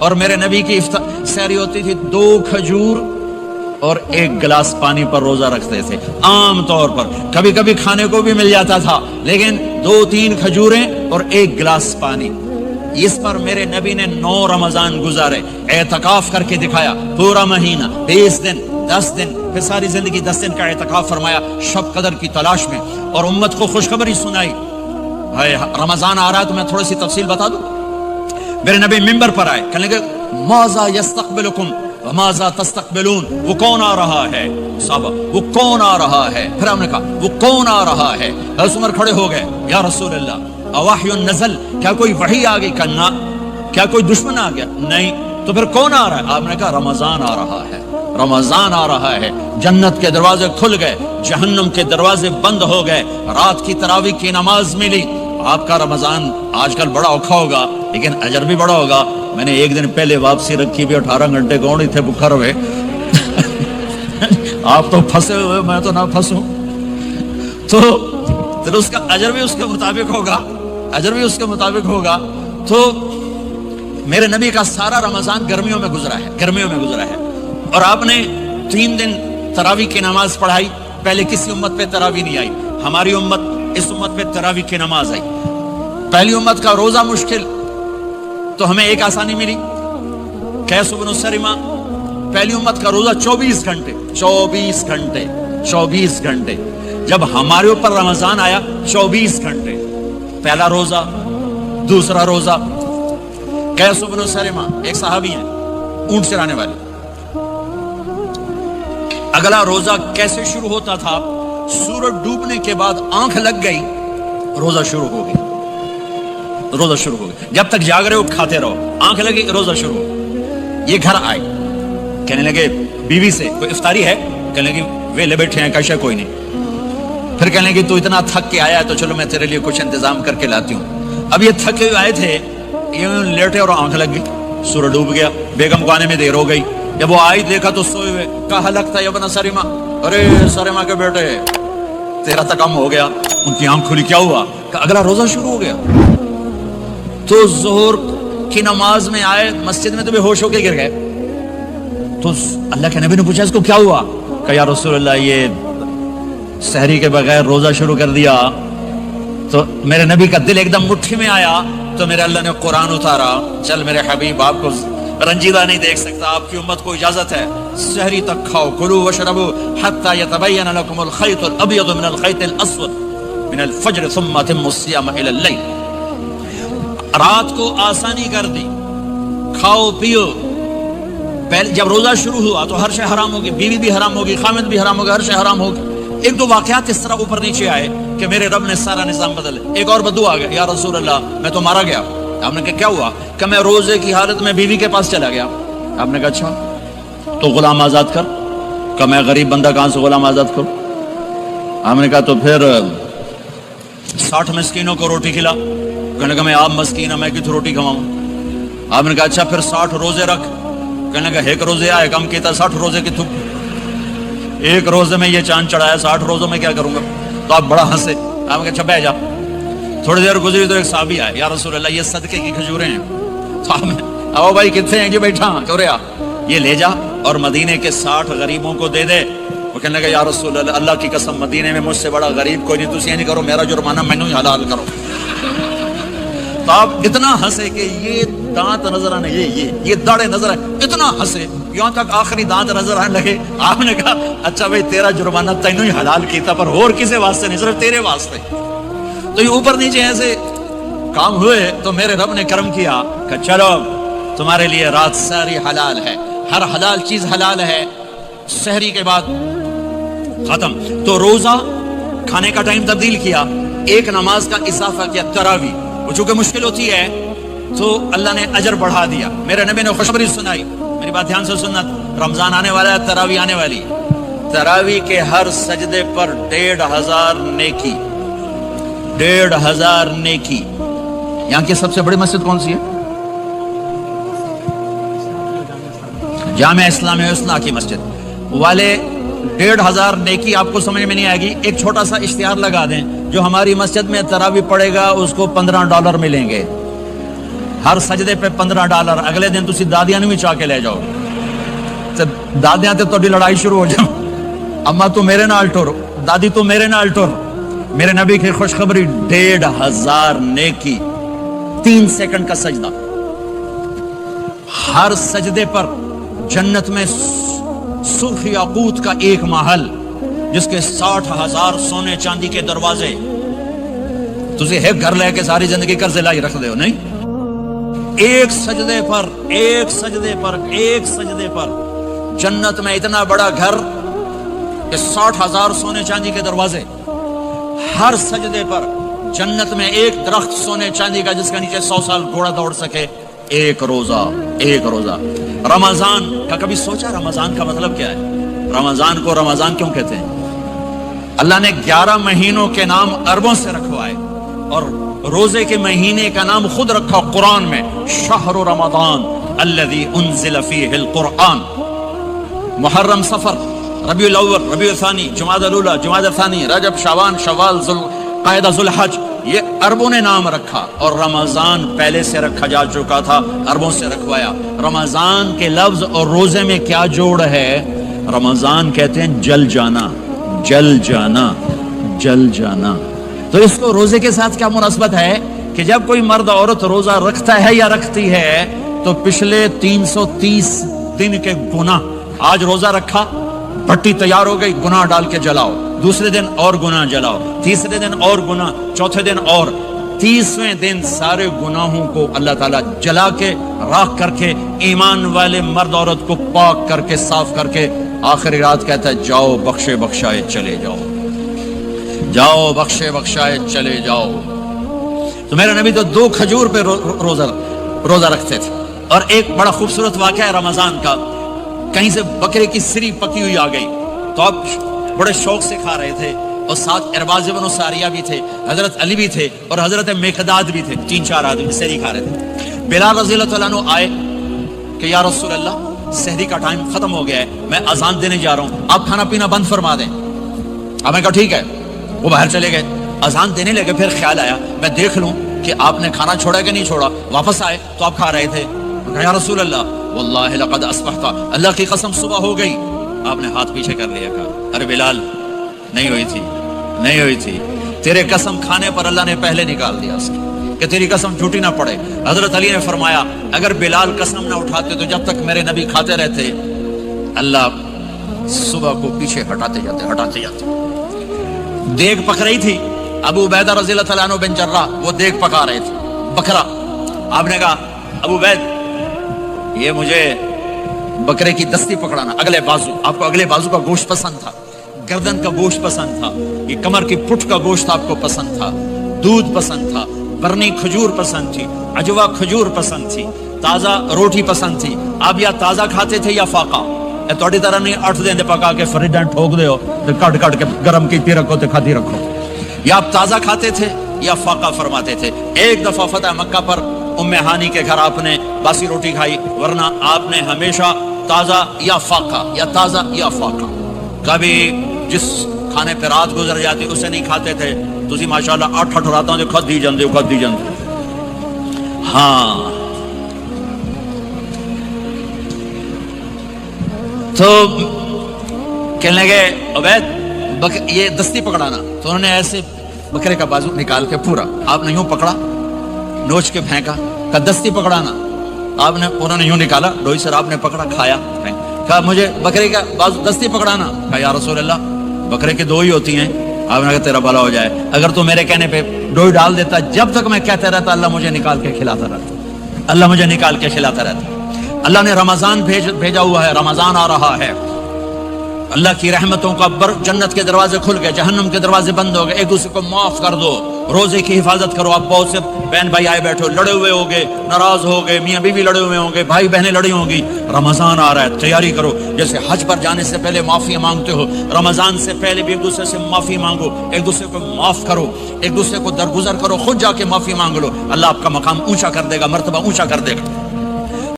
اور میرے نبی کی سحری ہوتی تھی 2 کھجور اور 1 گلاس پانی پر روزہ رکھتے تھے عام طور پر. کبھی کبھی کھانے کو بھی مل جاتا تھا لیکن 2-3 کھجوریں اور 1 گلاس پانی. اس پر میرے نبی نے 9 رمضان گزارے, اعتکاف کر کے دکھایا, پورا مہینہ 20 دن 10 دن, پھر ساری زندگی 10 دن کا اعتکاف فرمایا شب قدر کی تلاش میں, اور امت کو خوشخبری سنائی. رمضان آ رہا ہے تو میں تھوڑی سی تفصیل بتا دوں. میرے نبی ممبر پر آئے, کہنے لگے ماذا یستقبلکم وماذا تستقبلون, وہ کون آ رہا ہے صحابہ, وہ کون آ رہا ہے. پھر ہم نے کہا وہ کون آ رہا ہے. حضرت عمر کھڑے ہو گئے, یا رسول اللہ اوحی نزل, کیا کوئی وحی آ گئی؟ کہنا کیا کوئی دشمن آ گیا؟ نہیں. تو پھر کون آ رہا ہے؟ آپ نے کہا رمضان آ رہا ہے, رمضان آ رہا ہے. جنت کے دروازے کھل گئے, جہنم کے دروازے بند ہو گئے, رات کی تراویح کی نماز ملی. آپ کا رمضان آج کل بڑا اوکھا ہوگا لیکن اجر بھی بڑا ہوگا. میں نے 1 دن پہلے واپسی رکھی بھی, 18 گھنٹے کون ہی تھے بکھر ہوئے. آپ تو پھنسے ہوئے, میں تو نہ پھنسوں. تو پھر اس کا اجر بھی اس کے مطابق ہوگا, اجر بھی اس کے مطابق ہوگا. تو میرے نبی کا سارا رمضان گرمیوں میں گزرا ہے, گرمیوں میں گزرا ہے. اور آپ نے 3 دن تراویح کی نماز پڑھائی. پہلے کسی امت پہ تراویح نہیں آئی, ہماری امت اس امت پہ تراویح کی نماز آئی. پہلی امت کا روزہ مشکل تو ہمیں ایک آسانی ملی, قیس بن سرمہ. پہلی امت کا روزہ 24 گھنٹے 24 گھنٹے 24 گھنٹے. جب ہمارے اوپر رمضان آیا 24 گھنٹے. پہلا روزہ, دوسرا روزہ. قیس بن سرمہ ایک صحابی ہیں, اونٹ چرانے والے. اگلا روزہ کیسے شروع ہوتا تھا؟ سورج ڈوبنے کے بعد آنکھ لگ گئی, روزہ شروع ہو گیا, روزہ شروع ہو گیا. جب تک جاگ رہے ہو کھاتے رہو, آنکھ لگی روزہ شروع ہو. یہ گھر آئے, کہنے لگے بیوی سے کوئی افطاری ہے؟ کہنے لگے ویلے بیٹھے ہیں, کیسا کوئی نہیں. پھر کہنے لگے تو اتنا تھک کے آیا ہے تو چلو میں تیرے لیے کچھ انتظام کر کے لاتی ہوں. اب یہ تھکے ہوئے آئے تھے, یہ لیٹے اور آنکھ لگ گئی, سورج ڈوب گیا. بیگم کو آنے میں دیر ہو گئی. جب وہ آئی دیکھا تو سوئے ہوئے. کہا لگتا ہے ابن سرمہ, ارے سرمہ کے بیٹے تیرا تو کم ہو گیا. ان کی آنکھ کھلی, کیا ہوا؟ کہ اگلا روزہ شروع ہو گیا. تو ظہر کی نماز میں آئے, مسجد میں تو بے ہوش ہو کے گر گئے. تو اللہ کے نبی نے پوچھا اس کو کیا ہوا؟ کہ یا رسول اللہ یہ سحری کے بغیر روزہ شروع کر دیا. تو میرے نبی کا دل ایک دم مٹھی میں آیا. تو میرے اللہ نے قرآن اتارا, چل میرے حبیب آپ کو رنجیدہ نہیں دیکھ سکتا, آپ کی امت کو اجازت ہے سحری تک کھاؤ, کلوا واشربوا حتی یتبین لکم الخیط الابیض من الخیط الاسود من الفجر ثم اتموا الصیام الی اللیل. رات کو آسانی کر دی, کھاؤ پیو. پہلے جب روزہ شروع ہوا تو ہر شے حرام ہوگی, بیوی بھی حرام ہوگی, خامد بھی حرام ہوگا, ہر شے حرام ہوگی. 1-2 واقعات اس طرح اوپر نیچے آئے کہ میرے رب نے سارا نظام بدل. ایک اور بدو آ گیا, یا رسول اللہ میں تو مارا گیا. آپ نے کہا کیا ہوا؟ کہ میں روزے کی حالت میں بیوی کے پاس چلا گیا. آپ نے کہا اچھا تو غلام آزاد کر. کہ میں غریب بندہ کہاں سے غلام آزاد کروں؟ آپ نے کہا تو پھر 60 مسکینوں کو روٹی کھلا. کہنے لگا میں آپ مسکین ہوں, میں کتوں روٹی کھواؤں؟ آپ نے کہا اچھا پھر 60 روزے رکھ. کہنے لگا 1 روزے آئے کم کیتا, 60 روزے کی تھک, 1 روزے میں یہ چاند چڑھایا, 60 روزوں میں کیا کروں گا؟ تو آپ بڑا ہنسے. آپ نے کہا اچھا بیٹھ جا. تھوڑی دیر گزری تو ایک صحابی آئے, یا رسول اللہ یہ صدقے کی کھجوریں ہیں. تو آپ نے او بھائی کتنے ہیں؟ جی بیٹھا کیوں رہا, یہ لے جا اور مدینے کے 60 غریبوں کو دے دے. وہ کہنے لگا یا رسول اللہ اللہ کی قسم مدینے میں مجھ سے بڑا غریب کوئی نہیں, تسی یہ نہیں کرو, میرا جرمانہ مینوں ہی حلال کرو. تو آپ اتنا ہنسے کہ یہ دانت نظر آنے, یہ داڑھیں نظر آئے, اتنا ہنسے یہاں تک آخری دانت نظر آنے لگے. آپ نے کہا اچھا بھائی تیرا جرمانہ تینوں ہی حلال کیتا, پر اور کسی واسطے نہیں, صرف تیرے واسطے. تو یہ اوپر نیچے ایسے کام ہوئے تو میرے رب نے کرم کیا کہ چلو تمہارے لیے رات ساری حلال ہے, ہر حلال چیز حلال ہے. سحری کے بعد ختم. تو روزہ کھانے کا ٹائم تبدیل کیا, ایک نماز کا اضافہ کیا, تراویح. وہ چونکہ مشکل ہوتی ہے تو اللہ نے اجر بڑھا دیا. میرے نبی نے خوشخبری سنائی, میری بات دھیان سے سننا, رمضان آنے والا ہے, تراویح آنے والی. تراویح کے ہر سجدے پر 1500 نیکی, 1500 نیکی. یہاں کی سب سے بڑی مسجد کون سی ہے؟ جامعہ اسلامیہ حسنہ کی مسجد والے. 1500 نیکی آپ کو سمجھ میں نہیں آئے گی. ایک چھوٹا سا اشتہار لگا دیں, جو ہماری مسجد میں تراویح پڑے گا اس کو $15 ملیں گے. ہر سجدے پہ $15, اگلے دن تسی دادیاں نوں بھی چاہ کے لے جاؤ تے دادیاں تے تہاڈی لڑائی شروع ہو جائے، اما تو میرے نال ٹر، دادی تو میرے نال ٹر۔ میرے نبی کی خوشخبری 1500 نیکی، 3 سیکنڈ کا سجدہ، ہر سجدے پر جنت میں سرخ یاقوت کا ایک محل جس کے 60,000 سونے چاندی کے دروازے۔ تسی ایک گھر لے کے ساری زندگی قرضے لائی رکھ دے ہو نہیں؟ ایک سجدے پر، ایک سجدے پر، ایک سجدے پر جنت میں اتنا بڑا گھر کہ 60,000 سونے چاندی کے دروازے، ہر سجدے پر جنت میں ایک درخت سونے چاندی کا جس کے نیچے 100 سال گھوڑا دوڑ سکے، ایک روزہ، ایک روزہ۔ رمضان کا کبھی سوچا رمضان کا مطلب کیا ہے؟ رمضان کو رمضان کیوں کہتے ہیں؟ اللہ نے 11 مہینوں کے نام عربوں سے رکھوائے اور روزے کے مہینے کا نام خود رکھا قرآن میں، شہر رمضان الذی انزل فیہ القرآن۔ محرم، صفر، ربیع الاول، ربیع الثانی، جمادی الاولی، جمادی الثانی، رجب، شعبان، شوال، قاعدہ، ذوالحج، یہ عربوں نے نام رکھا، اور رمضان پہلے سے رکھا جا چکا تھا، عربوں سے رکھوایا۔ رمضان کے لفظ اور روزے میں کیا جوڑ ہے؟ رمضان کہتے ہیں جل جانا، جل جانا، جل جانا۔ تو اس کو روزے کے ساتھ کیا مناسبت ہے کہ جب کوئی مرد عورت روزہ رکھتا ہے یا رکھتی ہے تو پچھلے 330 دن کے گناہ، آج روزہ رکھا، بھٹی تیار ہو گئی، گناہ ڈال کے جلاؤ، دوسرے دن اور گناہ جلاؤ، تیسرے دن اور گناہ، چوتھے دن اور، 30ویں دن سارے گناہوں کو اللہ تعالیٰ جلا کے، راکھ کر کے، ایمان والے مرد عورت کو پاک کر کے، صاف کر کے، آخری رات کہتا ہے جاؤ بخشے بخشائے چلے جاؤ، جاؤ بخشے بخشائے چلے جاؤ۔ تو میرے نبی تو 2 کھجور پہ روزہ رکھتے تھے۔ اور ایک بڑا خوبصورت واقعہ ہے رمضان کا، کہیں سے بکرے کی سری پکی ہوئی آ گئی تو آپ بڑے شوق سے کھا رہے تھے، اور ساتھ ارباز بن ساریہ بھی تھے، حضرت علی بھی تھے، اور حضرت مقداد بھی تھے، 3-4 آدمی سحری کھا رہے تھے۔ بلال رضی اللہ تعالیٰ عنہ آئے کہ یا رسول اللہ سحری کا ٹائم ختم ہو گیا ہے، میں اذان دینے جا رہا ہوں، آپ کھانا پینا بند فرما دیں۔ آپ نے کہا ٹھیک ہے، وہ باہر چلے گئے، اذان دینے لگے، پھر خیال آیا میں دیکھ لوں کہ آپ نے کھانا چھوڑا کہ نہیں چھوڑا۔ واپس آئے تو آپ کھا رہے تھے، یا رسول اللہ واللہ لقد اصبحت، اللہ کی قسم صبح ہو گئی۔ آپ نے ہاتھ پیچھے کر لیا، کہا ارے بلال نہیں ہوئی تھی، نہیں ہوئی تھی، تیرے قسم کھانے پر اللہ نے پہلے نکال دیا اس کی کہ تیری قسم جھوٹی نہ پڑے۔ حضرت علی نے فرمایا اگر بلال قسم نہ اٹھاتے تو جب تک میرے نبی کھاتے رہتے اللہ صبح کو پیچھے ہٹاتے جاتے۔ دیگ پک رہی تھی، ابو عبیدہ رضی اللہ تعالیٰ عنہ بن جراح وہ دیگ پکا رہے تھے، بکرا۔ آپ نے کہا ابو عبید یہ مجھے بکرے کی دستی پکڑانا، اگلے بازو، آپ کو اگلے بازو کا گوشت پسند تھا، گردن کا گوشت پسند تھا، یہ کمر کی پٹھ کا گوشت آپ کو پسند تھا، دودھ پسند تھا، برنی کھجور پسند تھی، عجوا کھجور پسند تھی، تازہ روٹی پسند تھی۔ آپ یا تازہ کھاتے تھے یا فاقہ، تھوڑی طرح نہیں 8 دن پکا کے فریج ٹھوک دے ہو، کٹ کے گرم کی رکھو تو کھاتی رکھو۔ یا آپ تازہ کھاتے تھے یا فاقہ فرماتے تھے۔ ایک دفعہ فتح مکہ پر ام ہانی کے گھر آپ نے باسی روٹی کھائی، ورنہ آپ نے ہمیشہ تازہ یا فاقہ، یا تازہ یا فاقہ، کبھی جس کھانے پہ رات گزر جاتی اسے نہیں کھاتے تھے۔ تسی ماشاءاللہ 8 راتوں جو کھد دی جاندے۔ ہاں تو کہنے لگے عبید یہ دستی پکڑانا، تو انہوں نے ایسے بکرے کا بازو نکال کے پورا، آپ نے یوں پکڑا، نوچ کے پھینکا، کہا دستی پکڑانا، آپ نے، انہوں نے یوں نکالا، ڈوئی سر آپ نے پکڑا، کھایا، کہا مجھے بکرے کا بازو دستی پکڑانا، کہا یا رسول اللہ بکرے کی 2 ہی ہوتی ہیں۔ آپ نے کہا تیرا بھلا ہو جائے، اگر تو میرے کہنے پہ ڈوئی ڈال دیتا، جب تک میں کہتا رہتا اللہ مجھے نکال کے کھلاتا رہتا، اللہ مجھے نکال کے کھلاتا رہتا۔ اللہ نے رمضان بھیجا ہوا ہے، رمضان آ رہا ہے، اللہ کی رحمتوں کا جنت کے دروازے کھل گئے، جہنم کے دروازے بند ہو گئے، ایک دوسرے کو معاف کر دو، روزے کی حفاظت کرو۔ آپ بہت سے بہن بھائی آئے بیٹھو، لڑے ہوئے ہوگے، ناراض ہو گئے، میاں بیوی لڑے ہوئے ہوں گے، بھائی بہنیں لڑی ہوں گی، رمضان آ رہا ہے، تیاری کرو۔ جیسے حج پر جانے سے پہلے معافی مانگتے ہو، رمضان سے پہلے بھی ایک دوسرے سے معافی مانگو، ایک دوسرے کو معاف کرو، ایک دوسرے کو درگزر کرو، خود جا کے معافی مانگ لو، اللہ آپ کا مقام اونچا کر دے گا، مرتبہ اونچا کر دے گا۔